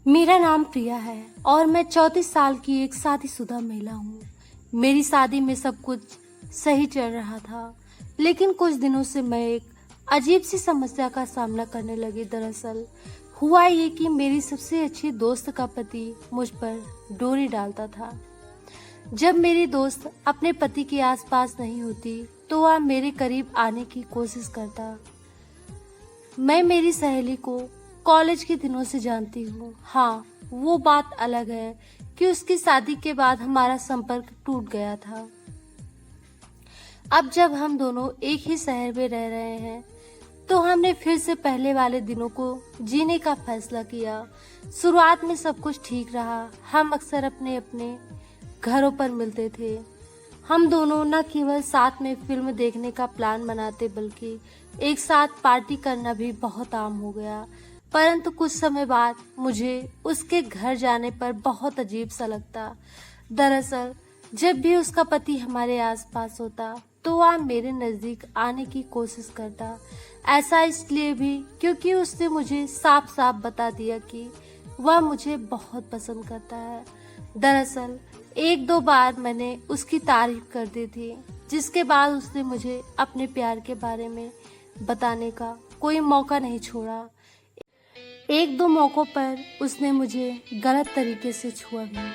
मेरा नाम प्रिया है और मैं 34 साल की एक शादीशुदा महिला हूँ। मेरी शादी में सब कुछ सही चल रहा था, लेकिन कुछ दिनों से मैं एक अजीब सी समस्या का सामना करने लगी। दरअसल हुआ ये कि मेरी सबसे अच्छी दोस्त का पति मुझ पर डोरी डालता था। जब मेरी दोस्त अपने पति के आसपास नहीं होती तो वह मेरे करीब आने की कोशिश करता। मैं मेरी सहेली को कॉलेज के दिनों से जानती हूँ। हाँ, वो बात अलग है कि उसकी शादी के बाद हमारा संपर्क टूट गया था। अब जब हम दोनों एक ही शहर में रह रहे हैं तो हमने फिर से पहले वाले दिनों को जीने का फैसला किया। शुरुआत में सब कुछ ठीक रहा। हम अक्सर अपने अपने घरों पर मिलते थे। हम दोनों न केवल साथ में फिल्म देखने का प्लान बनाते बल्कि एक साथ पार्टी करना भी बहुत आम हो गया। परंतु कुछ समय बाद मुझे उसके घर जाने पर बहुत अजीब सा लगता। दरअसल जब भी उसका पति हमारे आसपास होता तो वह मेरे नजदीक आने की कोशिश करता। ऐसा इसलिए भी क्योंकि उसने मुझे साफ साफ बता दिया कि वह मुझे बहुत पसंद करता है। दरअसल एक दो बार मैंने उसकी तारीफ कर दी थी, जिसके बाद उसने मुझे अपने प्यार के बारे में बताने का कोई मौका नहीं छोड़ा। एक दो मौकों पर उसने मुझे गलत तरीके से छुआ भी।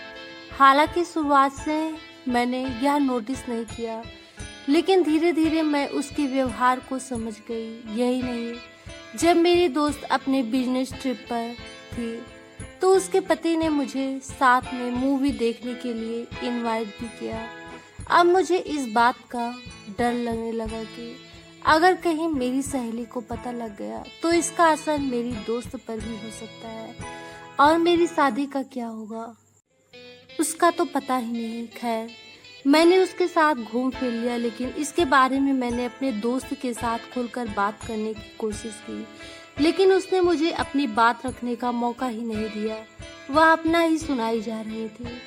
हालांकि शुरुआत से मैंने यह नोटिस नहीं किया, लेकिन धीरे धीरे मैं उसके व्यवहार को समझ गई। यही नहीं, जब मेरी दोस्त अपने बिजनेस ट्रिप पर थी तो उसके पति ने मुझे साथ में मूवी देखने के लिए इनवाइट भी किया। अब मुझे इस बात का डर लगने लगा कि अगर कहीं मेरी सहेली को पता लग गया तो इसका असर मेरी दोस्त पर भी हो सकता है और मेरी शादी का क्या होगा उसका तो पता ही नहीं। खैर, मैंने उसके साथ घूम फिर लिया, लेकिन इसके बारे में मैंने अपने दोस्त के साथ खुलकर बात करने की कोशिश की, लेकिन उसने मुझे अपनी बात रखने का मौका ही नहीं दिया। वह अपना ही सुनाई जा रही थी।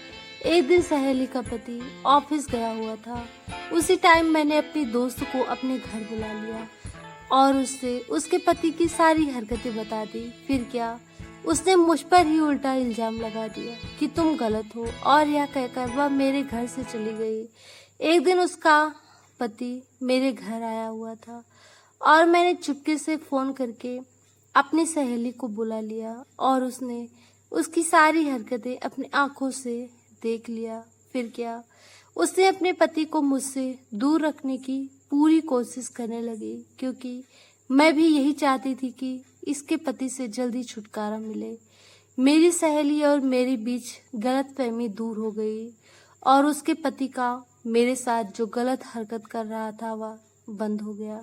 एक दिन सहेली का पति ऑफिस गया हुआ था। उसी टाइम मैंने अपनी दोस्त को अपने घर बुला लिया और उससे उसके पति की सारी हरकतें बता दी। फिर क्या, उसने मुझ पर ही उल्टा इल्जाम लगा दिया कि तुम गलत हो, और यह कहकर वह मेरे घर से चली गई। एक दिन उसका पति मेरे घर आया हुआ था और मैंने चुपके से फोन करके अपनी सहेली को बुला लिया और उसने उसकी सारी हरकतें अपनी आंखों से देख लिया। फिर क्या, उसने अपने पति को मुझसे दूर रखने की पूरी कोशिश करने लगी, क्योंकि मैं भी यही चाहती थी कि इसके पति से जल्दी छुटकारा मिले। मेरी सहेली और मेरे बीच गलतफहमी दूर हो गई और उसके पति का मेरे साथ जो गलत हरकत कर रहा था वह बंद हो गया।